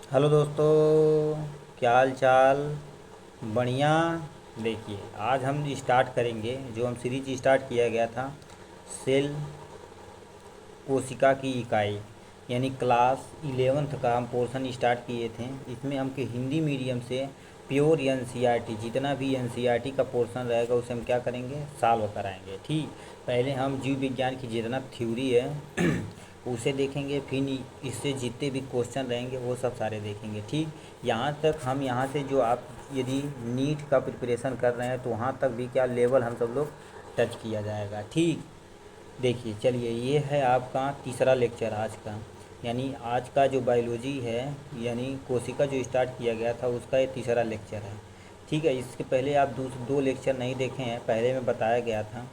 Hello दोस्तों, क्या हाल चाल। बढ़िया। देखिए, आज हम स्टार्ट करेंगे जो हम सीरीज स्टार्ट किया गया था, सेल कोशिका की इकाई, यानी क्लास 11th का हम पोर्शन स्टार्ट किए थे। इसमें हम के हिंदी मीडियम से प्योर एनसीईआरटी, जितना भी एनसीईआरटी का पोर्शन रहेगा उसे हम क्या करेंगे, सॉल्व कराएंगे। ठीक, पहले हम जीव विज्ञान की जितना थ्योरी है उसे देखेंगे, फिर इससे जितने भी क्वेश्चन रहेंगे वो सब सारे देखेंगे। ठीक, यहाँ तक हम यहाँ से जो आप यदि नीट का प्रिपरेशन कर रहे हैं तो वहाँ तक भी क्या लेवल हम सब लोग टच किया जाएगा। ठीक, देखिए चलिए, ये है आपका तीसरा लेक्चर आज का, यानी आज का जो बायोलॉजी है, यानी कोशिका जो स्टार्ट किया गया था उसका ये तीसरा लेक्चर है। ठीक है, इसके पहले आप दो लेक्चर नहीं देखे हैं, पहले में बताया गया था।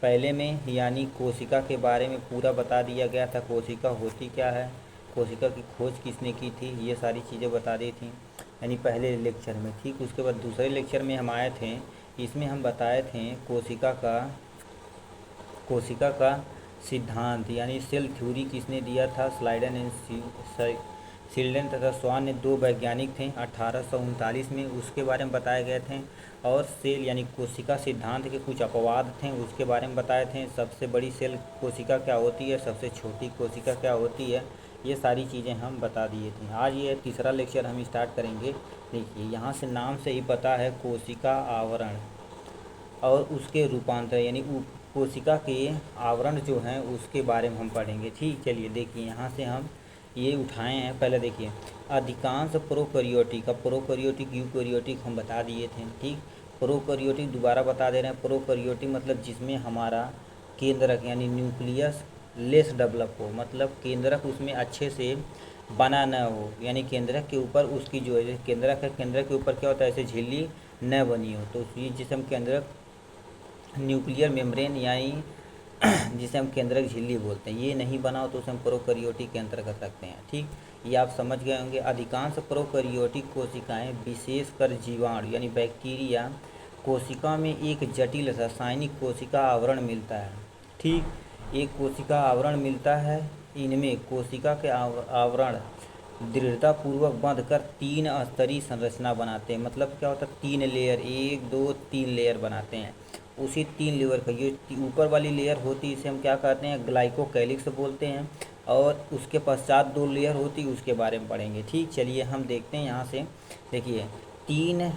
पहले में यानी कोशिका के बारे में पूरा बता दिया गया था, कोशिका होती क्या है, कोशिका की खोज किसने की थी, ये सारी चीज़ें बता दी थी, यानी पहले लेक्चर में। ठीक, उसके बाद दूसरे लेक्चर में हम आए थे, इसमें हम बताए थे कोशिका का सिद्धांत यानी सेल थ्योरी किसने दिया था, स्लाइडन एंड सिल्डन तथा स्वान ने दो वैज्ञानिक थे 1839 में, उसके बारे में बताए गए थे। और सेल यानी कोशिका सिद्धांत के कुछ अपवाद थे, उसके बारे में बताए थे। सबसे बड़ी सेल कोशिका क्या होती है, सबसे छोटी कोशिका क्या होती है, ये सारी चीज़ें हम बता दिए थे। आज ये तीसरा लेक्चर हम स्टार्ट करेंगे। देखिए, यहाँ से नाम से ही पता है, कोशिका आवरण और उसके रूपांतर यानी कोशिका के आवरण जो हैं उसके बारे में हम पढ़ेंगे। ठीक, चलिए देखिए, यहाँ से हम ये उठाए हैं। पहले देखिए, अधिकांश प्रोकैरियोटिक, अब प्रोकैरियोटिक यूकैरियोटिक हम बता दिए थे। ठीक, प्रोकैरियोटिक दोबारा बता दे रहे हैं। प्रोकैरियोटिक मतलब जिसमें हमारा केंद्रक यानी न्यूक्लियस लेस डेवलप हो, मतलब केंद्रक उसमें अच्छे से बना न हो, यानी केंद्रक के ऊपर उसकी जो है केंद्रक है, केंद्रक के ऊपर क्या होता है, ऐसे झिल्ली न बनी हो, तो ये जिसे हम केंद्रक न्यूक्लियर मेम्ब्रेन यानी जिसे हम केंद्रक झिल्ली बोलते हैं, ये नहीं बना हो तो उसे हम प्रोकैरियोटिक के अंतर्गत रखते हैं। ठीक, ये आप समझ गए होंगे। अधिकांश प्रोकैरियोटिक कोशिकाएं, विशेषकर जीवाणु यानी बैक्टीरिया, कोशिका में एक जटिल रासायनिक कोशिका आवरण मिलता है। ठीक, एक कोशिका आवरण मिलता है। इनमें कोशिका के आवरण दृढ़तापूर्वक बांधकर तीन स्तरीय संरचना बनाते हैं। मतलब क्या होता है, तीन लेयर, एक दो तीन लेयर बनाते हैं। उसी तीन लेयर का ये ऊपर वाली लेयर होती है, इसे हम क्या कहते हैं, ग्लाइकोकैलिक्स बोलते हैं। और उसके पश्चात दो लेयर होती है, उसके बारे में पढ़ेंगे। ठीक, चलिए हम देखते हैं। यहाँ से देखिए, तीन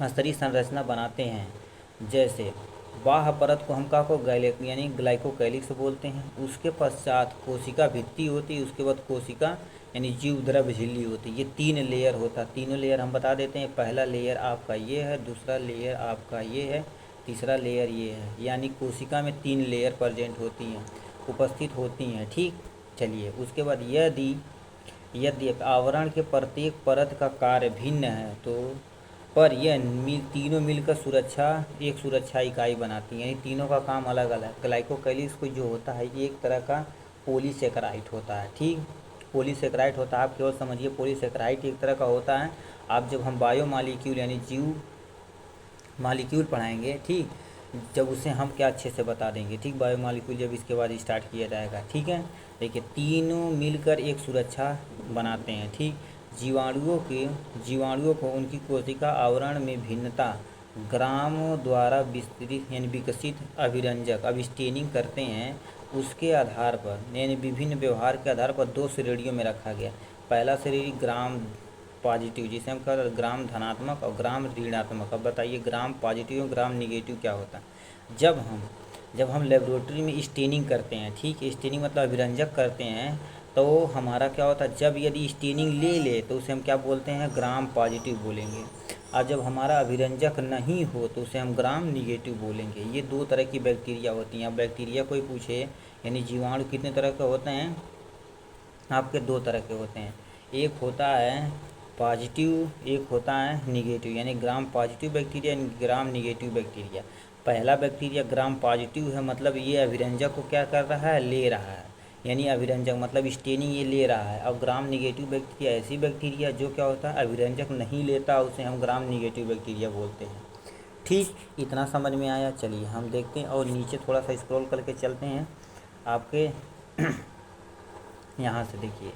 स्तरीय संरचना बनाते हैं। जैसे बाह्य परत को हम का को गैलेक यानी ग्लाइकोकैलिक्स बोलते हैं। उसके पश्चात कोशिका भित्ति होती है, उसके बाद कोशिका यानी जीव द्रव्य झिल्ली होती है। ये तीन लेयर होता है। तीनों लेयर हम बता देते हैं। पहला लेयर आपका ये है, दूसरा लेयर आपका ये है, तीसरा लेयर ये है। यानी कोशिका में तीन लेयर प्रेजेंट होती हैं, उपस्थित होती हैं। ठीक, चलिए उसके बाद यदि यदि आवरण के प्रत्येक परत का कार्य भिन्न है तो पर यह तीनों मिलकर एक सुरक्षा इकाई बनाती हैं, यानी तीनों का काम अलग अलग। ग्लाइकोकैलिक्स को जो होता है ये एक तरह का पॉलीसेकेराइड होता है। ठीक, पॉलीसेकेराइड होता है, आप केवल समझिए पॉलीसेकेराइड एक तरह का होता है। आप जब हम बायोमालिक्यूल यानी जीव मालिक्यूल पढ़ाएंगे, ठीक, जब उसे हम क्या अच्छे से बता देंगे। ठीक, बायोमालिक्यूल जब इसके बाद स्टार्ट किया जाएगा। ठीक है, देखिए तीनों मिलकर एक सुरक्षा बनाते हैं। ठीक, जीवाणुओं को उनकी कोशिका आवरण में भिन्नता ग्राम द्वारा विस्तृत यानी विकसित अभिरंजक अब स्टेनिंग करते हैं, उसके आधार पर यानी विभिन्न व्यवहार के आधार पर दो श्रेणियों में रखा गया। पहला श्रेणी ग्राम पॉजिटिव, जिसे हम कह ग्राम धनात्मक और ग्राम ऋणात्मक। अब बताइए ग्राम पॉजिटिव और ग्राम निगेटिव क्या होता है। जब हम लेबोरेटरी में स्टेनिंग करते हैं, ठीक, स्टेनिंग मतलब अभिरंजक करते हैं, तो हमारा क्या होता है, जब यदि स्टेनिंग ले ले तो उसे हम क्या बोलते हैं, ग्राम पॉजिटिव बोलेंगे। और जब हमारा अभिरंजक नहीं हो तो उसे हम ग्राम निगेटिव बोलेंगे। ये दो तरह की बैक्टीरिया होती हैं। अब बैक्टीरिया कोई पूछे यानी जीवाणु कितने तरह के होते हैं, आपके दो तरह के होते हैं। एक होता है पॉजिटिव, एक होता है निगेटिव, यानी ग्राम पॉजिटिव बैक्टीरिया, ग्राम निगेटिव बैक्टीरिया। पहला बैक्टीरिया ग्राम पॉजिटिव है, मतलब ये अभिरंजक को क्या कर रहा है, ले रहा है, यानी अभिरंजक मतलब स्टेनिंग ये ले रहा है। अब ग्राम निगेटिव बैक्टीरिया ऐसी बैक्टीरिया जो क्या होता है, अभिरंजक नहीं लेता, उसे हम ग्राम निगेटिव बैक्टीरिया बोलते हैं। ठीक, इतना समझ में आया। चलिए हम देखते हैं और नीचे थोड़ा सा स्क्रॉल करके चलते हैं आपके यहाँ से। देखिए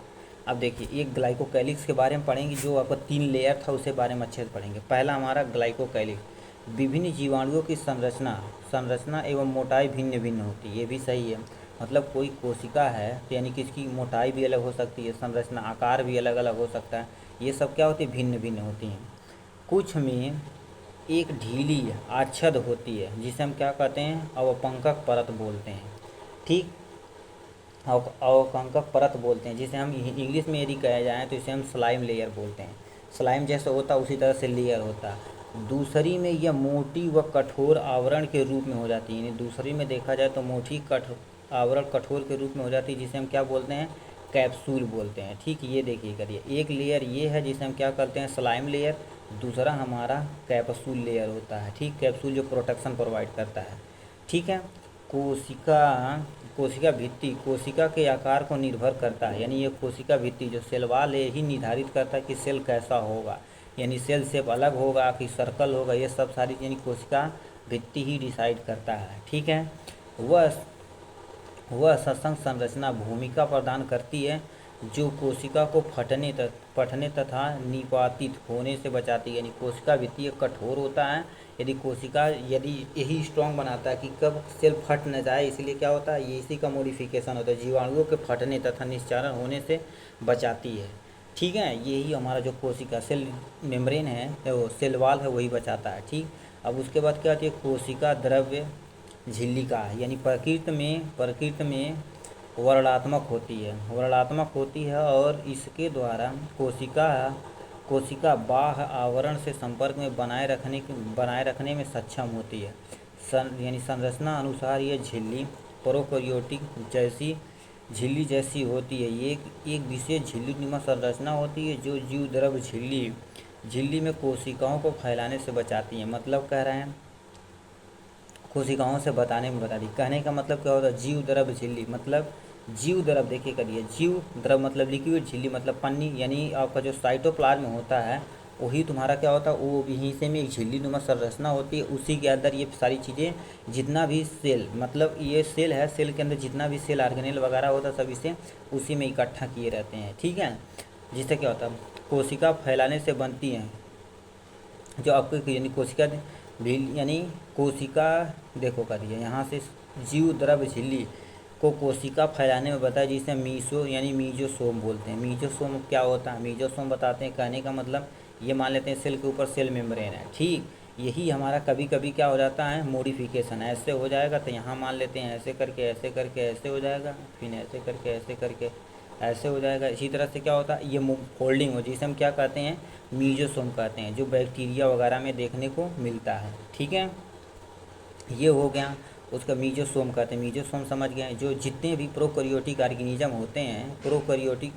अब देखिए, ये ग्लाइकोकैलिक्स के बारे में पढ़ेंगे, जो आपका 3 लेयर था उसके बारे में अच्छे से पढ़ेंगे। पहला हमारा ग्लाइकोकैलिक्स, विभिन्न जीवाणुओं की संरचना संरचना एवं मोटाई भिन्न भिन्न होती है। ये भी सही है, मतलब कोई कोशिका है तो यानी कि इसकी मोटाई भी अलग हो सकती है, संरचना आकार भी अलग अलग हो सकता है। ये सब क्या होती है, भिन्न भिन्न होती हैं। कुछ में एक ढीली आच्छद होती है जिसे हम क्या कहते हैं, अवपंकक परत बोलते हैं। ठीक, अवपंकक परत बोलते हैं, जिसे हम इंग्लिश में यदि कहा जाए तो इसे हम स्लाइम लेयर बोलते हैं। स्लाइम जैसे होता है उसी तरह से लेयर होता है। दूसरी में यह मोटी व कठोर आवरण के रूप में हो जाती है, यानी दूसरी में देखा जाए तो मोटी आवरण कठोर के रूप में हो जाती है, जिसे हम क्या बोलते हैं, कैप्सूल बोलते हैं। ठीक, ये देखिए करिए, एक लेयर ये है जिसे हम क्या करते हैं, स्लाइम लेयर। दूसरा हमारा कैप्सूल लेयर होता है। ठीक, कैप्सूल जो प्रोटेक्शन प्रोवाइड करता है। ठीक है, कोशिका कोशिका भित्ति कोशिका के आकार को निर्भर करता है, यानी ये कोशिका भित्ति जो सेल वॉल है ही निर्धारित करता है कि सेल कैसा होगा, यानी सेल शेप अलग होगा कि सर्कल होगा, ये सब सारी यानी कोशिका भित्ति ही डिसाइड करता है। ठीक है, वह सत्संग संरचना भूमिका प्रदान करती है जो कोशिका को फटने तथा निपातित होने से बचाती है, यानी कोशिका भित्ति कठोर होता है, यदि यही स्ट्रॉन्ग बनाता है कि कब सेल फट न जाए, इसलिए क्या होता है, ये इसी का मॉडिफिकेशन होता है, जीवाणुओं के फटने तथा निश्चारण होने से बचाती है। ठीक है, यही हमारा जो कोशिका सेल मेम्ब्रेन है, वो सेल वॉल है, वही बचाता है। ठीक, अब उसके बाद क्या होती है, कोशिका द्रव्य झिल्लिका, यानी प्रकृति में वर्णात्मक होती है और इसके द्वारा कोशिका बाह्य आवरण से संपर्क में बनाए रखने में सक्षम होती है। यानी संरचना अनुसार यह झिल्ली प्रोकैरियोटिक झिल्ली जैसी होती है। ये एक विशेष झिल्ली नुमा संरचना होती है जो जीवद्रव्य झिल्ली में कोशिकाओं को फैलाने से बचाती है। मतलब कह रहे हैं कोशिकाओं से बता दी। कहने का मतलब क्या होता है, जीव द्रव्य झिल्ली, मतलब जीव द्रव, देखिए करिए, जीव द्रव मतलब लिक्विड, झिल्ली मतलब पन्नी, यानी आपका जो साइटोप्लाज्म होता है वही तुम्हारा क्या होता है, वो भी हिस्से में एक झिल्ली नुमा संरचना होती है। उसी के अंदर ये सारी चीज़ें, जितना भी सेल, मतलब ये सेल है, सेल के अंदर जितना भी सेल ऑर्गेनेल वगैरह होता है सब इसे उसी में इकट्ठा किए रहते हैं। ठीक है, जिससे क्या होता है, कोशिका फैलाने से बनती हैं, जो आपको यानी कोशिका भी, यानी कोशिका, देखो करिए यहाँ से, जीव द्रव्य झिल्ली को कोशिका फैलाने में बताया, जिसे मीजोसोम बोलते हैं। मीजोसोम क्या होता है, मीजोसोम बताते हैं। कहने का मतलब ये मान लेते हैं सेल के ऊपर सेल मेम्ब्रेन है। ठीक, यही हमारा कभी कभी क्या हो जाता है, मॉडिफिकेशन ऐसे हो जाएगा, तो यहाँ मान लेते हैं ऐसे करके ऐसे हो जाएगा, फिर ऐसे करके ऐसे हो जाएगा। इसी तरह से क्या होता है, ये फोल्डिंग हो, जिसे हम क्या कहते हैं, मीजोसोम कहते हैं, जो बैक्टीरिया वगैरह में देखने को मिलता है। ठीक है, ये हो गया, उसका मीजोसोम कहते हैं। मीजोसोम समझ गए, जो जितने भी प्रोकैरियोटिक ऑर्गेनिज्म होते हैं, प्रोकैरियोटिक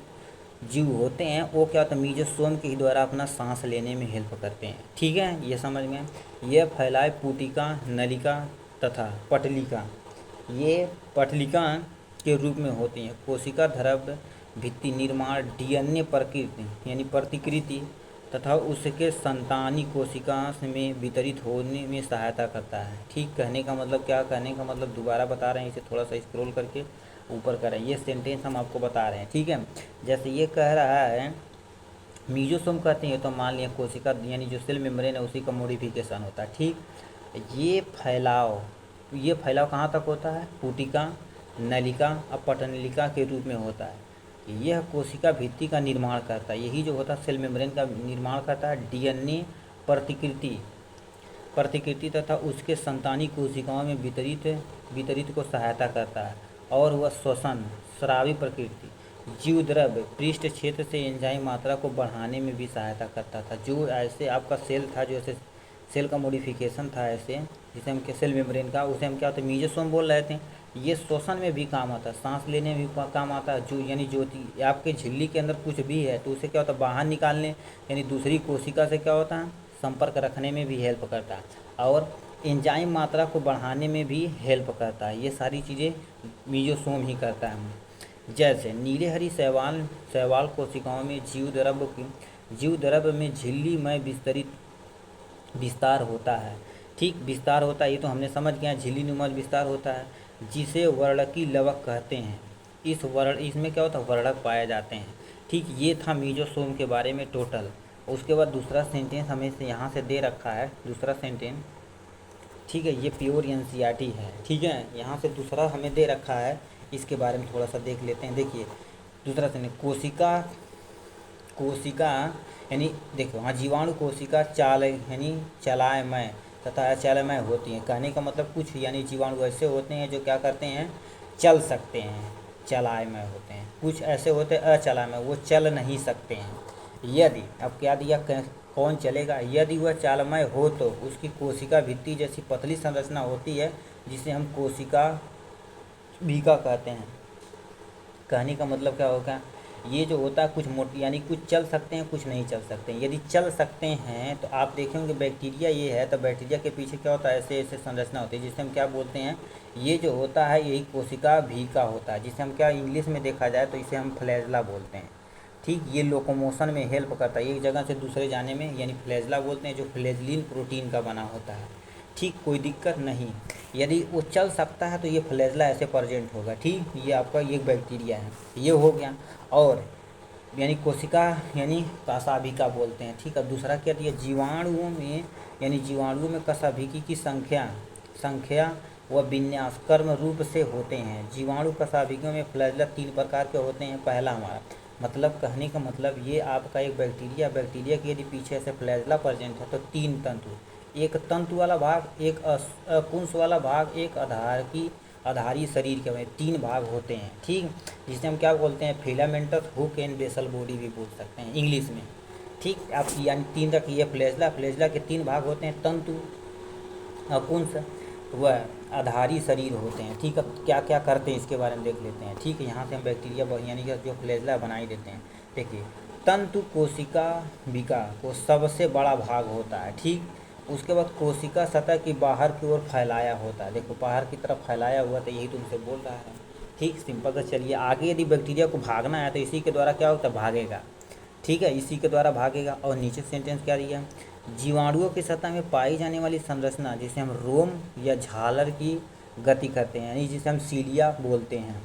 जीव होते हैं, वो क्या होता है, मीजोसोम के ही द्वारा अपना सांस लेने में हेल्प करते हैं। ठीक है, ये समझ में। यह फैलाए पुटिका, नलिका तथा पटलिका, ये पटलिका के रूप में होती हैं। कोशिका द्रव्य भित्ति निर्माण डीएनए प्रकृति यानी प्रतिकृति तथा उसके संतानी कोशिका में वितरित होने में सहायता करता है। ठीक, कहने का मतलब क्या, कहने का मतलब दोबारा बता रहे हैं, इसे थोड़ा सा स्क्रॉल करके ऊपर करें, ये सेंटेंस हम आपको बता रहे हैं। ठीक है, जैसे ये कह रहा है मीजोसोम कहते हैं, तो मान लिया कोशिका यानी जो सेल मेम्ब्रेन है उसी का मॉडिफिकेशन होता है। ठीक, ये फैलाव कहाँ तक होता है, पुटिका, नलिका और पटनलिका के रूप में होता है। यह कोशिका भित्ति का निर्माण करता है, यही जो होता है सेल मेम्ब्रेन का निर्माण करता है। डीएनए प्रतिकृति तथा उसके संतानी कोशिकाओं में वितरित को सहायता करता है। और वह श्वसन स्रावी प्रकृति जीव द्रव्य पृष्ठ क्षेत्र से एंजाइम मात्रा को बढ़ाने में भी सहायता करता था। जो ऐसे आपका सेल था, जो ऐसे सेल का मॉडिफिकेशन था ऐसे, जिसे हम सेल मेम्ब्रेन का, उसे हम क्या होता है, मीजोसोम बोल रहे थे। ये श्वसन में भी काम आता है, सांस लेने में भी काम आता है। जो यानी ज्योति आपके झिल्ली के अंदर कुछ भी है तो उसे क्या होता है, बाहर निकालने, यानी दूसरी कोशिका से क्या होता है, संपर्क रखने में भी हेल्प करता है। और एंजाइम मात्रा को बढ़ाने में भी हेल्प करता है। ये सारी चीज़ें मीजोसोम ही करता है। जैसे नीले हरी शैवाल कोशिकाओं में जीव द्रव्य में झिल्ली में विस्तार होता है। ठीक, विस्तार होता है, ये तो हमने समझ गया, झिल्ली नुमा विस्तार होता है, जिसे वर्णकी लवक कहते हैं। इसमें क्या होता है, वर्णक पाए जाते हैं। ठीक, ये था मीजोसोम के बारे में टोटल। उसके बाद दूसरा सेंटेंस हमें से यहाँ से दे रखा है, दूसरा सेंटेंस, ठीक है, ये प्योर एनसीईआरटी है, ठीक है। यहाँ से दूसरा हमें दे रखा है, इसके बारे में थोड़ा सा देख लेते हैं। देखिए दूसरा सेंटेंस, कोशिका, कोशिका यानी देखो, हाँ, जीवाणु कोशिका चाल यानी चलायमय तथा अचलमय होती हैं। कहने का मतलब कुछ यानी जीवाणु ऐसे होते हैं जो क्या करते हैं, चल सकते हैं, चलायमय होते हैं। कुछ ऐसे होते हैं अचलायमय, वो चल नहीं सकते हैं। यदि, अब क्या दिया, कौन चलेगा, यदि वह चालमय हो तो उसकी कोशिका भित्ति जैसी पतली संरचना होती है, जिसे हम कोशिका भीका कहते हैं। कहने का मतलब क्या होगा, ये जो होता है कुछ मोटी यानी कुछ चल सकते हैं, कुछ नहीं चल सकते हैं। यदि चल सकते हैं तो आप देखेंगे बैक्टीरिया ये है, तो बैक्टीरिया के पीछे क्या होता है, ऐसे ऐसे संरचना होती है, जिसे हम क्या बोलते हैं, ये जो होता है यही कोशिका भीका होता है, जिसे हम क्या इंग्लिश में देखा जाए तो इसे हम फ्लैजला बोलते हैं। ठीक, ये लोकोमोशन में हेल्प करता है, एक जगह से दूसरे जाने में, यानी फ्लैजला बोलते हैं, जो फ्लैजलिन प्रोटीन का बना होता है। ठीक, कोई दिक्कत नहीं। यदि वो चल सकता है तो ये फ्लैजला ऐसे प्रेजेंट होगा। ठीक, ये आपका ये बैक्टीरिया है, ये हो गया। और यानी कोशिका यानी कशाभिका बोलते हैं। ठीक है, दूसरा क्या दिया, जीवाणुओं में यानी जीवाणुओं में कशाभिकी की संख्या व विन्यास कर्म रूप से होते हैं। जीवाणु कशाभिकियों में फ्लैजला 3 प्रकार के होते हैं। पहला हमारा मतलब, कहने का मतलब ये आपका एक बैक्टीरिया के यदि पीछे से फ्लैजला प्रेजेंट है तो 3 तंतु, एक तंतु वाला भाग, एक अकुंस वाला भाग, एक आधारी शरीर के में 3 भाग होते हैं। ठीक, जिसे हम क्या बोलते हैं, filamentous hook and basal body भी बोल सकते हैं इंग्लिश में। ठीक, आप यानी 3 रखिए, फ्लैजला के 3 भाग होते हैं, तंतु, अकुंस व आधारी शरीर होते हैं। ठीक, अब क्या क्या करते हैं इसके बारे में देख लेते हैं। ठीक है, यहाँ से हम बैक्टीरिया यानी कि जो फ्लैजला बना ही देते हैं। देखिए, तंतु कोशिका विका को सबसे बड़ा भाग होता है। ठीक, उसके बाद कोशिका सतह की बाहर की ओर फैलाया होता है। देखो बाहर की तरफ फैलाया हुआ, तो यही तुमसे बोल रहा है। ठीक, सिंपल। तो चलिए आगे, यदि बैक्टीरिया को भागना है तो इसी के द्वारा क्या होता है, भागेगा। ठीक है, इसी के द्वारा भागेगा। और नीचे सेंटेंस क्या दिया, जीवाणुओं की सतह में पाई जाने वाली संरचना जिसे हम रोम या झालर की गति करते हैं, यानी जिसे हम सीलिया बोलते हैं।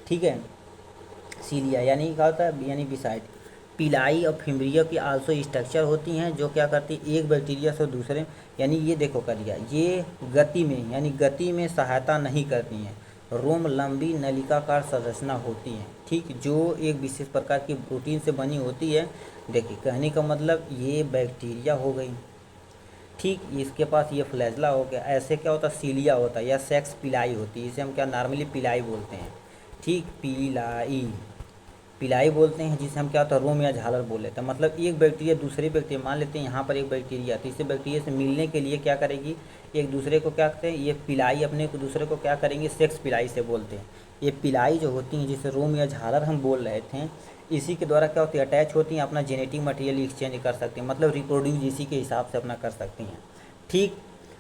ठीक है, सीलिया यानी क्या होता है, यानी बिसाइड पिलाई और फिम्ब्रिया की आल्सो स्ट्रक्चर होती हैं, जो क्या करती है, एक बैक्टीरिया से दूसरे, यानी ये देखो कर दिया, ये गति में यानी गति में सहायता नहीं करती हैं। रोम लंबी नलिकाकार संरचना होती है। ठीक, जो एक विशेष प्रकार की प्रोटीन से बनी होती है। देखिए, कहने का मतलब ये बैक्टीरिया हो गई। ठीक, इसके पास ये फ्लैजला हो गया। ऐसे क्या होता है, सीलिया होता है या सेक्स पिलाई होती है, इसे हम क्या नॉर्मली पिलाई बोलते हैं। ठीक, पिलाई बोलते हैं, जिसे हम क्या होता है, रोम या झालर बोल लेते हैं। मतलब एक बैक्टीरिया दूसरे बैक्टीरिया, मान लेते हैं यहाँ पर एक बैक्टीरिया, तो इसे बैक्टीरिया से मिलने के लिए क्या करेगी, एक दूसरे को क्या करते हैं, ये पिलाई अपने को दूसरे को क्या करेंगे, सेक्स पिलाई से बोलते हैं। ये पिलाई जो होती हैं, जिसे रोम या झालर हम बोल रहे थे, इसी के द्वारा क्या होती है, अटैच होती हैं, अपना जेनेटिक मटेरियल एक्सचेंज कर सकती हैं, मतलब रिप्रोड्यूस इसी के हिसाब से अपना कर सकती हैं। ठीक,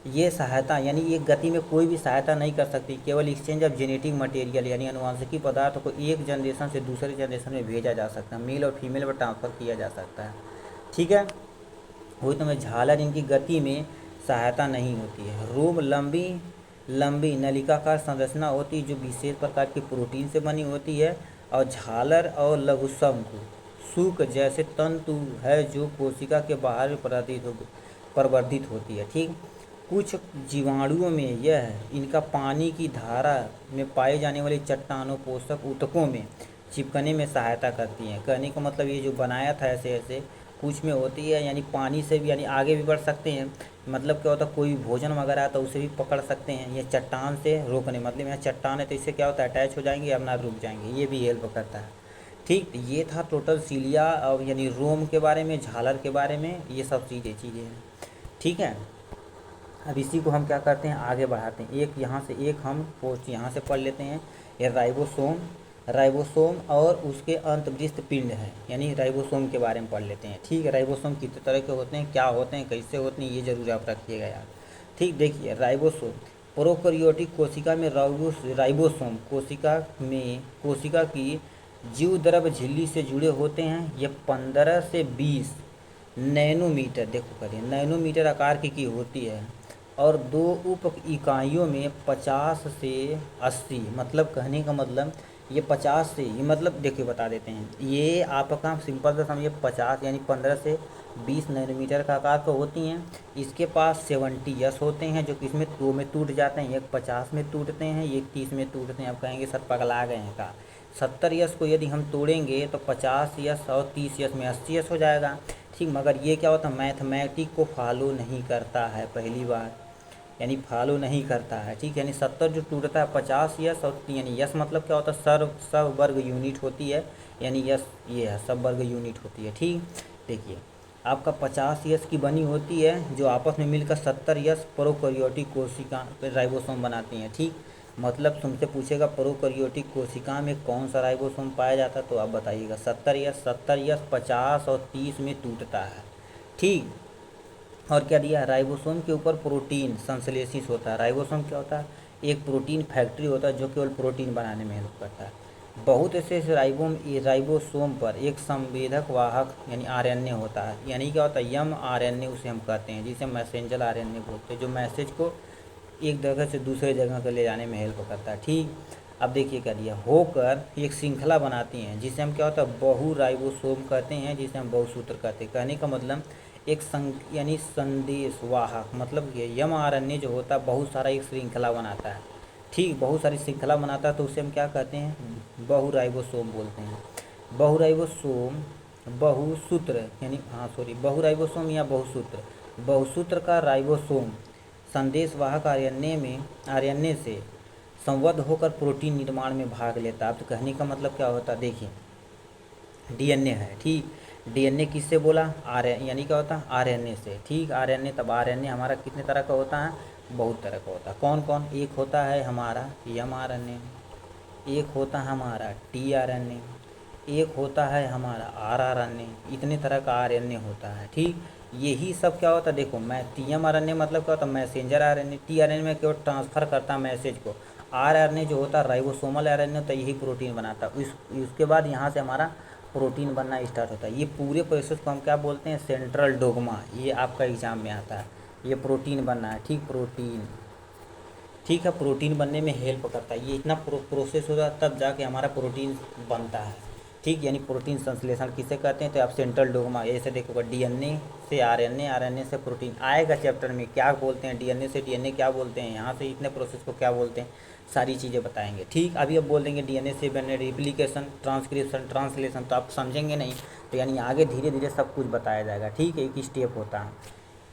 ये सहायता यानी ये गति में कोई भी सहायता नहीं कर सकती, केवल एक्सचेंज ऑफ जेनेटिक मटेरियल यानी अनुवांशिकी पदार्थ को एक जनरेशन से दूसरे जनरेशन में भेजा जा सकता है, मेल और फीमेल में ट्रांसफ़र किया जा सकता है। ठीक है, वही तो मैं, झालर इनकी गति में सहायता नहीं होती है। रोम लंबी नलिकाकार संरचना होती है, जो विशेष प्रकार की प्रोटीन से बनी होती है। और झालर और लघुशंकु सूक जैसे तंतु है, जो कोशिका के बाहर प्रवर्धित होती है। ठीक, कुछ जीवाणुओं में यह इनका पानी की धारा में पाए जाने वाली चट्टानों पोषक ऊतकों में चिपकने में सहायता करती हैं। कहने का मतलब ये जो बनाया था ऐसे ऐसे कुछ में होती है, यानी पानी से भी यानी आगे भी बढ़ सकते हैं। मतलब क्या होता है, कोई भोजन वगैरह है तो उसे भी पकड़ सकते हैं। ये चट्टान से रोकने, मतलब यहाँ चट्टान है तो इससे क्या होता है, अटैच हो जाएंगे, अपना रुक जाएंगे, ये भी हेल्प करता है। ठीक, ये था टोटल सीलिया और यानी रोम के बारे में, झालर के बारे में, ये सब चीज़ें हैं। ठीक है, अब इसी को हम क्या करते हैं, आगे बढ़ाते हैं। एक यहाँ से एक हम पोस्ट यहाँ से पढ़ लेते हैं। ये राइबोसोम और उसके अंतर्वृत्त पिंड है, यानी राइबोसोम के बारे में पढ़ लेते हैं। ठीक है, राइबोसोम कितने तरह के होते हैं, क्या होते हैं, कैसे होते हैं, ये जरूर आप रखिएगा यार। ठीक, देखिए राइबोसोम, प्रोकैरियोटिक कोशिका में राइबोसोम कोशिका की जीवद्रव्य झिल्ली से जुड़े होते हैं। ये 15 से 20 नैनोमीटर, देखो करिए, नैनोमीटर आकार की होती है। और 2 उप इकाइयों में 50 से 80, मतलब कहने का मतलब ये 50 से, ये मतलब देखिए बता देते हैं, ये आपका सिंपल सा समझिए 50 यानी 15 से 20 नैनोमीटर का आकार तो होती हैं। इसके पास 70 यस होते हैं जो कि इसमें 2 में टूट जाते हैं, एक 50 में टूटते हैं, एक 30 में टूटते हैं। आप कहेंगे सर पगला गए हैं का, 70 यस को यदि हम तोड़ेंगे तो 50 यस और 30 यस में 80 यस हो जाएगा। ठीक, मगर ये क्या होता है, मैथमेटिक को फॉलो नहीं करता है पहली बार, यानी फॉलो नहीं करता है। ठीक, यानी 70 जो टूटता है 50 यस और यानी यस मतलब क्या होता है, सब वर्ग यूनिट होती है, यानी यस ये है सब वर्ग यूनिट होती है। ठीक, देखिए आपका 50 यस की बनी होती है जो आपस में मिलकर 70 यस प्रोकैरियोटिक कोशिका राइबोसोम बनाती हैं। ठीक, मतलब तुमसे पूछेगा प्रोकैरियोटिक कोशिका में कौन सा राइबोसोम पाया जाता है तो आप बताइएगा 70 यस 50 और 30 में टूटता है। ठीक, और क्या दिया, राइबोसोम के ऊपर प्रोटीन संश्लेषित होता है। राइबोसोम क्या होता है, एक प्रोटीन फैक्ट्री होता है जो केवल प्रोटीन बनाने में हेल्प करता है। बहुत ऐसे राइबोसोम पर एक संवेदक वाहक यानी आरएनए होता है, यानी क्या होता है एम आरएनए उसे हम कहते हैं, जिसे मैसेंजर आरएनए बोलते हैं, जो मैसेज को एक जगह से दूसरे जगह पर ले जाने में हेल्प करता है। ठीक, अब देखिए क्या दिया, होकर एक श्रृंखला बनाती हैं जिसे हम क्या होता है बहु राइबोसोम कहते हैं, जिसे हम बहुसूत्र कहते हैं। कहने का मतलब एक यानी संदेश वाहक, मतलब ये एमआरएनए जो होता है बहुत सारा एक श्रृंखला बनाता है। ठीक, बहुत सारी श्रृंखला बनाता है तो उसे हम क्या कहते हैं, बहुराइबोसोम बोलते हैं। बहुराइबोसोम बहुसूत्र यानी बहुराइबोसोम या बहुसूत्र, बहुसूत्र का राइबोसोम संदेश वाहक आरएनए से संबद्ध होकर प्रोटीन निर्माण में भाग लेता है। अब तो कहने का मतलब क्या होता है, देखिए डीएनए है। ठीक, डीएनए किससे बोला, यानी क्या होता है आरएनए से। ठीक, आरएनए, तब आरएनए हमारा कितने तरह का होता है, बहुत तरह का होता है। कौन कौन, एक होता है हमारा एमआरएनए, एक होता है हमारा टीआरएनए, एक होता है हमारा आरआरएनए, इतने तरह का आरएनए होता है। ठीक, यही सब क्या होता है, देखो मैं टीएमआरएनए मतलब क्या होता है मैसेंजर आरएनए, टीआरएनए में केवल ट्रांसफ़र करता है मैसेज को, आरआरएनए जो होता है राइबोसोमल आरएनए होता है, यही प्रोटीन बनाता है। उसके बाद यहाँ से हमारा प्रोटीन बनना स्टार्ट होता है। ये पूरे प्रोसेस को हम क्या बोलते हैं, सेंट्रल डोग्मा, ये आपका एग्जाम में आता है। ये प्रोटीन बनना है, ठीक, प्रोटीन, ठीक है, प्रोटीन बनने में हेल्प करता है। ये इतना प्रोसेस होगा तब जाके हमारा प्रोटीन बनता है। ठीक, यानी प्रोटीन संश्लेषण किसे कहते हैं, तो आप सेंट्रल डोग्मा ऐसे देखोगे, डीएनए से आरएनए, आरएनए से प्रोटीन आएगा चैप्टर में, क्या बोलते हैं डीएनए से डीएनए क्या बोलते हैं, यहाँ से इतने प्रोसेस को क्या बोलते हैं, सारी चीज़ें बताएंगे। ठीक, अभी अब बोल देंगे डीएनए से बने रिप्लिकेशन, ट्रांसक्रिप्शन, ट्रांसलेशन, तो आप समझेंगे नहीं, तो यानी आगे धीरे धीरे सब कुछ बताया जाएगा। ठीक, एक स्टेप होता है।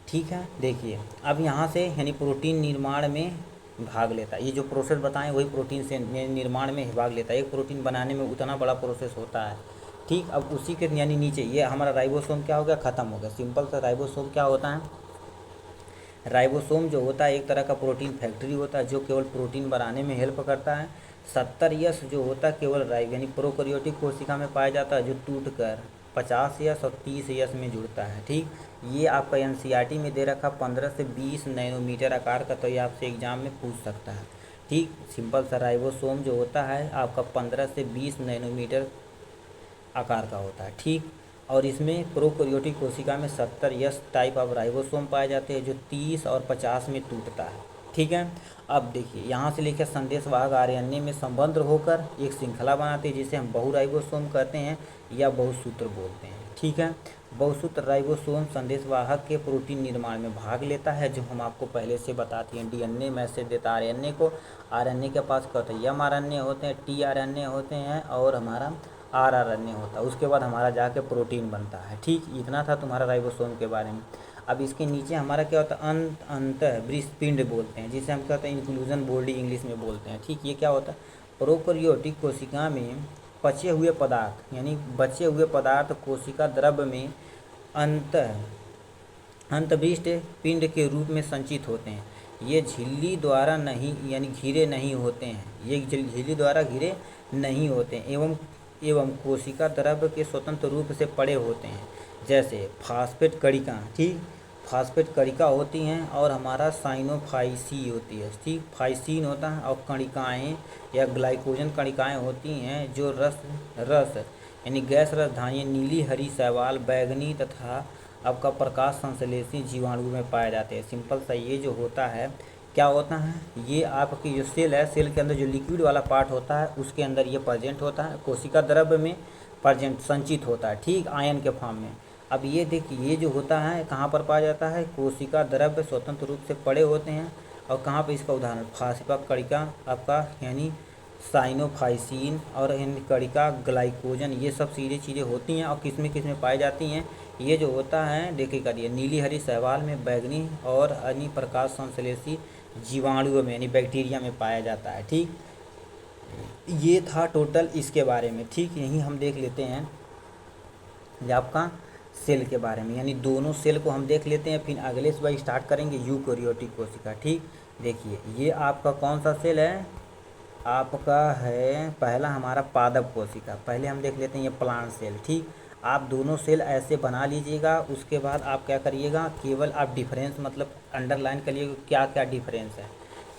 ठीक है, देखिए अब यहाँ से यानी प्रोटीन निर्माण में भाग लेता है, ये जो प्रोसेस बताएं वही प्रोटीन से निर्माण में भाग लेता है। एक प्रोटीन बनाने में उतना बड़ा प्रोसेस होता है। ठीक, अब उसी के यानी नीचे ये हमारा राइबोसोम क्या हो गया, ख़त्म हो गया। सिंपल सा राइबोसोम क्या होता है, राइबोसोम जो होता है एक तरह का प्रोटीन फैक्ट्री होता है जो केवल प्रोटीन बनाने में हेल्प करता है। 70 यस जो होता है केवल यानी प्रोकैरियोटिक कोशिका में पाया जाता है, जो टूट कर 50 यस और 30 यस में जुड़ता है। ठीक, ये आपका एनसीईआरटी में दे रखा 15 से 20 नैनोमीटर आकार का, तो ये आपसे एग्जाम में पूछ सकता है। ठीक, सिंपल सा राइबोसोम जो होता है आपका 15 से 20 नैनोमीटर आकार का होता है। ठीक, और इसमें प्रोकैरियोटिक कोशिका में 70 यस टाइप ऑफ राइबोसोम पाए जाते हैं जो 30 और 50 में टूटता है। ठीक है, अब देखिए यहाँ से लेकर संदेश वाहक आरएनए में संबद्ध होकर एक श्रृंखला बनाते हैं जिसे हम बहुराइबोसोम कहते हैं या बहुसूत्र बोलते हैं। ठीक है, बहुसूत्र राइबोसोम संदेश वाहक के प्रोटीन निर्माण में भाग लेता है, जो हम आपको पहले से बताती हैं। डीएनए मैसेज देता है आरएनए को, आरएनए के पास क्या होता है एमआरएनए होते हैं, टीआरएनए होते हैं और हमारा आरआरएनए होता है। उसके बाद हमारा जाके प्रोटीन बनता है। ठीक, इतना था तुम्हारा राइबोसोम के बारे में। अब इसके नीचे हमारा क्या होता है अंतःवृष पिंड बोलते हैं, जिसे हम क्या होता है इंक्लूजन बॉडी इंग्लिश में बोलते हैं। ठीक, ये क्या होता है प्रोकैरियोटिक कोशिका में बचे हुए पदार्थ यानी बचे हुए पदार्थ कोशिका द्रव्य में अंतःवृष पिंड के रूप में संचित होते हैं। ये झिल्ली द्वारा नहीं यानी घिरे नहीं होते हैं, ये झिल्ली द्वारा घिरे नहीं होते हैं एवं कोशिका द्रव्य के स्वतंत्र रूप से पड़े होते हैं, जैसे फास्फेट कणिका। ठीक, फास्फेट कणिका होती हैं और हमारा साइनोफाइसी होती है। ठीक, फाइसिन होता है और कणिकाएँ या ग्लाइकोजन कणिकाएँ होती हैं जो रस यानी गैस रसधानी नीली, हरी, शैवाल, बैंगनी तथा आपका प्रकाश संश्लेषी जीवाणु में पाए जाते हैं। सिंपल सा ये जो होता है क्या होता है, ये आपकी जो सेल है, सेल के अंदर जो लिक्विड वाला पार्ट होता है उसके अंदर ये प्रेजेंट होता है, कोशिका द्रव्य में प्रेजेंट संचित होता है, ठीक, आयन के फॉर्म में। अब ये देखिए, ये जो होता है कहाँ पर पाया जाता है, कोशिका द्रव्य स्वतंत्र रूप से पड़े होते हैं। और कहाँ पर इसका उदाहरण, फास्फा कणिका आपका यानी साइनोफाइसिन और कणिका ग्लाइकोजन, ये सब सीधे चीज़ें होती हैं। और किस में पाई जाती हैं, ये जो होता है देखिएगा, ये नीली हरी शैवाल में, बैगनी और अन्य प्रकाश संश्लेषी जीवाणुओं में यानी बैक्टीरिया में पाया जाता है, ठीक। ये था टोटल इसके बारे में, ठीक। यहीं हम देख लेते हैं ये आपका सेल के बारे में, यानी दोनों सेल को हम देख लेते हैं, फिर अगले से स्टार्ट करेंगे यूकेरियोटिक कोशिका, ठीक। देखिए, ये आपका कौन सा सेल है, आपका है पहला हमारा पादप कोशिका। पहले हम देख लेते हैं ये प्लांट सेल, ठीक। आप दोनों सेल ऐसे बना लीजिएगा, उसके बाद आप क्या करिएगा, केवल आप डिफरेंस मतलब अंडरलाइन करिएगा क्या क्या डिफरेंस है,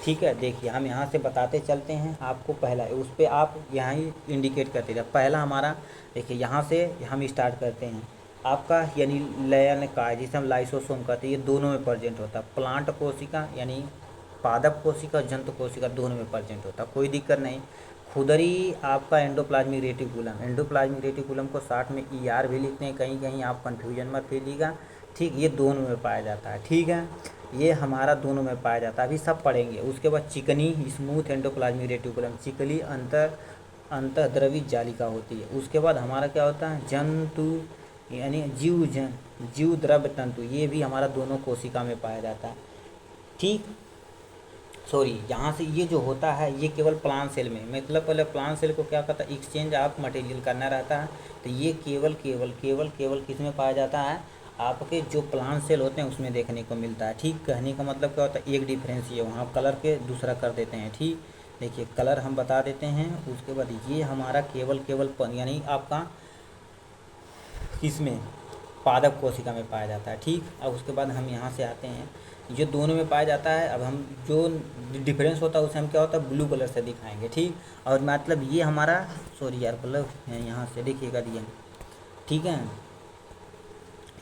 ठीक है। देखिए, हम यहाँ से बताते चलते हैं आपको, पहला उस पर आप यहाँ ही इंडिकेट करते जाए। पहला हमारा देखिए, यहाँ से हम स्टार्ट करते हैं आपका, यानी लयन काय जिसे हम लाइसोसोम कहते हैं, ये दोनों में प्रेजेंट होता है। प्लांट कोशिका यानी पादप कोशिका, जंतु कोशिका, दोनों में प्रेजेंट होता है, कोई दिक्कत नहीं। खुदरी आपका एंडोप्लाज्मिक रेटिकुलम, एंडोप्लाज्मिक रेटिकुलम को साथ में ER भी लिखते हैं, कहीं कहीं आप कन्फ्यूजन मत कीजिएगा, ठीक। ये दोनों में पाया जाता है, ठीक है। ये हमारा दोनों में पाया जाता है, अभी सब पढ़ेंगे। उसके बाद चिकनी स्मूथ एंडोप्लाज्मिक रेटिकुलम, चिकनी अंतःद्रवित जालिका होती है। उसके बाद हमारा क्या होता है, जंतु यानी जीव द्रव्य तंतु, ये भी हमारा दोनों कोशिका में पाया जाता है, ठीक। सॉरी, यहाँ से ये जो होता है ये केवल प्लांट सेल में, मतलब पहले प्लांट सेल को क्या कहता है, एक्सचेंज ऑफ मटेरियल करना रहता है, तो ये केवल केवल केवल केवल किस में पाया जाता है, आपके जो प्लांट सेल होते हैं उसमें देखने को मिलता है, ठीक। कहने का मतलब क्या होता है, एक डिफरेंस ये वहाँ कलर के दूसरा कर देते हैं, ठीक। देखिए, कलर हम बता देते हैं। उसके बाद ये हमारा केवल यानी आपका किसमें, पादप कोशिका में पाया जाता है, ठीक। अब उसके बाद हम यहाँ से आते हैं, ये दोनों में पाया जाता है। अब हम जो डिफरेंस होता है उसे हम क्या होता है, ब्लू कलर से दिखाएंगे, ठीक। और मतलब ये हमारा, सॉरी यार, मतलब यहाँ से देखिएगा दिया, ठीक है।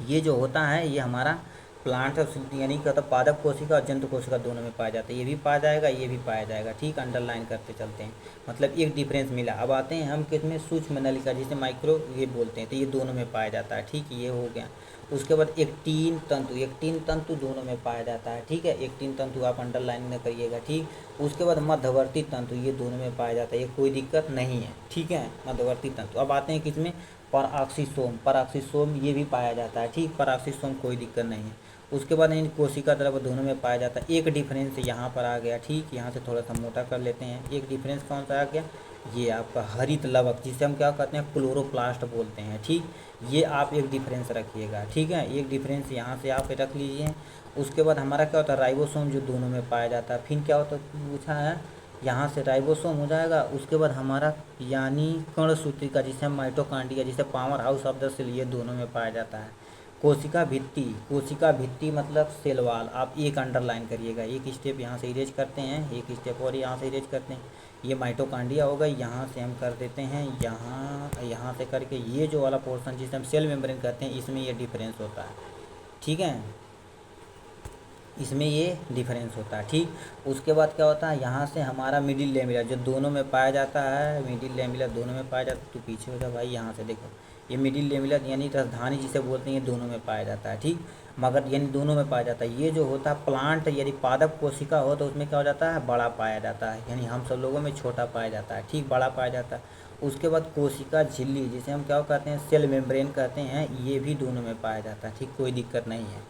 ये जो होता है ये हमारा प्लांट यानी क्या होता है, पादप कोशिका और जंतु कोशिका दोनों में पाया जाता है, ये भी पाया जाएगा, ये भी पाया जाएगा, ठीक। अंडरलाइन करते चलते हैं, मतलब एक डिफरेंस मिला। अब आते हैं हम किसमें, सूक्ष्म नलिका जिसे माइक्रो ये बोलते हैं, तो ये दोनों में पाया जाता है, ठीक। ये हो गया। उसके बाद एक्टिन तंतु दोनों में पाया जाता है, ठीक है। एक्टिन तंतु आप अंडरलाइन में करिएगा, ठीक। उसके बाद मध्यवर्ती तंतु, ये दोनों में पाया जाता है, ये कोई दिक्कत नहीं है, ठीक है, मध्यवर्ती तंतु। अब आते हैं किसमें, पराक्सीसोम ये भी पाया जाता है, ठीक। पराक्सीसोम कोई दिक्कत नहीं है। उसके बाद इन कोशिका द्रव्य दोनों में पाया जाता है। एक डिफरेंस यहाँ पर आ गया, ठीक। यहाँ से थोड़ा सा मोटा कर लेते हैं। एक डिफरेंस कौन सा आ गया, ये आपका हरित लवक जिसे हम क्या कहते हैं, क्लोरोप्लास्ट बोलते हैं, ठीक। ये आप एक डिफरेंस रखिएगा, ठीक है। एक डिफरेंस यहाँ से आप रख लीजिए। उसके बाद हमारा क्या होता है, राइबोसोम जो दोनों में पाया जाता है। फिर क्या होता है, पूछा है, यहाँ से राइबोसोम हो जाएगा। उसके बाद हमारा यानी कणसूत्रिका जिसे हम माइटोकॉन्ड्रिया जिसे power house of the cell, ये दोनों में पाया जाता है। कोशिका भित्ति मतलब सेल वाल, आप एक अंडरलाइन करिएगा। एक स्टेप यहाँ से इरेज करते हैं, एक स्टेप और यहाँ से इरेज करते हैं। ये माइटोकॉन्ड्रिया होगा, यहाँ से हम कर देते हैं, यहाँ से करके ये जो वाला पोर्शन जिसे हम सेल मेम्ब्रेन कहते हैं, इसमें ये डिफरेंस होता है, ठीक है। इसमें ये डिफरेंस होता है, ठीक। उसके बाद क्या होता है, यहाँ से हमारा मिडिल लेमिनर जो दोनों में पाया जाता है, मिडिल लेमिनर दोनों में पाया जाता है। तो पीछे हो जा भाई, यहाँ से देखो, ये मिडिल लेमिनर यानी राजधानी जिसे बोलते हैं, ये दोनों में पाया जाता है, ठीक। मगर यानी दोनों में पाया जाता है। ये जो होता है प्लांट यदि पादप कोशिका हो तो उसमें क्या हो जाता है, बड़ा पाया जाता है, यानी हम सब लोगों में छोटा पाया जाता है, ठीक, बड़ा पाया जाता है। उसके बाद कोशिका झिल्ली जिसे हम क्या कहते हैं, सेल मेम्ब्रेन कहते हैं, ये भी दोनों में पाया जाता है, ठीक, कोई दिक्कत नहीं है,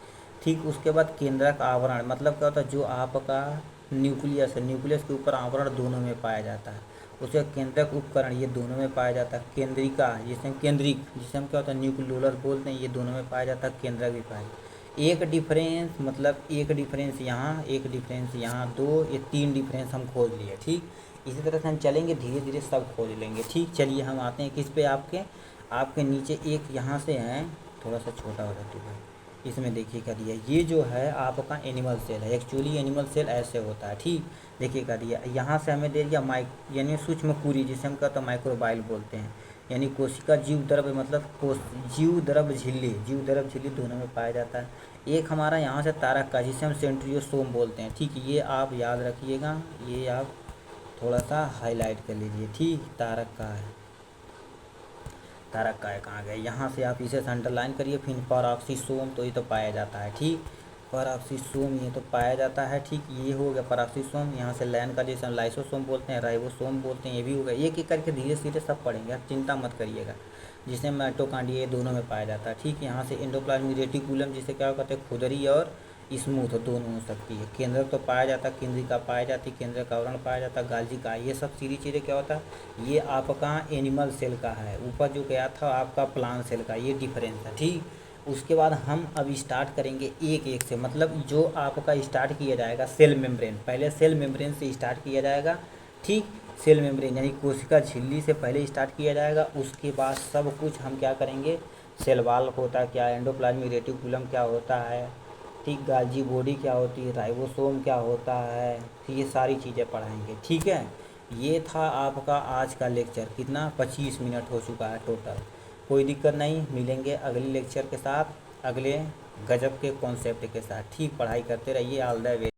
ठीक। उसके बाद केंद्रक आवरण मतलब क्या होता है, जो आपका न्यूक्लियस है, न्यूक्लियस के ऊपर आवरण दोनों में पाया जाता है। उसके केंद्रक उपकरण ये दोनों में पाया जाता है। केंद्रिका जिसे हम क्या होता है, न्यूक्लियोलर बोलते हैं, ये दोनों में पाया जाता है। केंद्रक भी पाया जाता है। एक डिफरेंस मतलब एक डिफरेंस यहाँ, एक डिफरेंस यहाँ, दो ये तीन डिफरेंस हम खोज लिए, ठीक। इसी तरह से हम चलेंगे, धीरे धीरे सब खोज लेंगे, ठीक। चलिए हम आते हैं किस पे, आपके नीचे एक यहाँ से है, थोड़ा सा छोटा हो जाता है, इसमें देखिए कर दिया, ये जो है आपका एनिमल सेल है। एक्चुअली एनिमल सेल ऐसे होता है, ठीक। देखिए कर दिया, यहाँ से हमें दे दिया यानी सूक्ष्म कुरी जिसे हम कहते हैं माइक्रोबाइल बोलते हैं। यानी कोशिका जीव द्रव मतलब जीव द्रव झिल्ली दोनों में पाया जाता है। एक हमारा यहाँ से तारक का जिसे हम सेंट्रियोसोम बोलते हैं, ठीक, ये आप याद रखिएगा, ये आप थोड़ा सा हाईलाइट कर लीजिए, ठीक। तारक का है कहाँ गए, यहाँ से आप इसे अंडरलाइन करिए। फिर पराक्सीसोम, तो ये तो पाया जाता है, ठीक। पराक्सीसोम ये तो पाया जाता है, ठीक। ये हो गया पराक्सीसोम। यहाँ से लैन का जैसे हम लाइसोसोम बोलते हैं, राइबोसोम बोलते हैं, ये भी हो गया। एक एक करके धीरे धीरे सब पढ़ेंगे, आप चिंता मत करिएगा। जिसमें माइटोकॉन्ड्रिया, ये दोनों में पाया जाता है, ठीक। यहाँ से एंडोप्लाज्मिक रेटिकुलम, जिसे क्या कहते हैं, खुदरी और स्मूथ दोनों हो सकती है। केंद्रक तो पाया जाता है, केंद्रिका पाया जाती है, केंद्रक आवरण पाया जाता है, गाल्जी का, ये सब सीधी चीज़ें क्या होता है, ये आपका एनिमल सेल का है। ऊपर जो गया था आपका प्लांट सेल का, ये डिफरेंस है, ठीक। उसके बाद हम अब स्टार्ट करेंगे एक एक से, मतलब जो आपका स्टार्ट किया जाएगा सेल मेम्ब्रेन, पहले सेल मेम्ब्रेन से स्टार्ट किया जाएगा, ठीक। सेल मेम्ब्रेन यानी कोशिका झिल्ली से पहले स्टार्ट किया जाएगा। उसके बाद सब कुछ हम क्या करेंगे, सेल वाल होता है क्या, एंडोप्लाज्मिक रेटिकुलम क्या होता है, ठीक, गाल्जी बॉडी क्या होती है, राइबोसोम क्या होता है, ये सारी चीज़ें पढ़ाएंगे, ठीक है। ये था आपका आज का लेक्चर, कितना 25 मिनट हो चुका है टोटल। कोई दिक्कत नहीं, मिलेंगे अगले लेक्चर के साथ, अगले गजब के कॉन्सेप्ट के साथ, ठीक। पढ़ाई करते रहिए, ऑल द वे।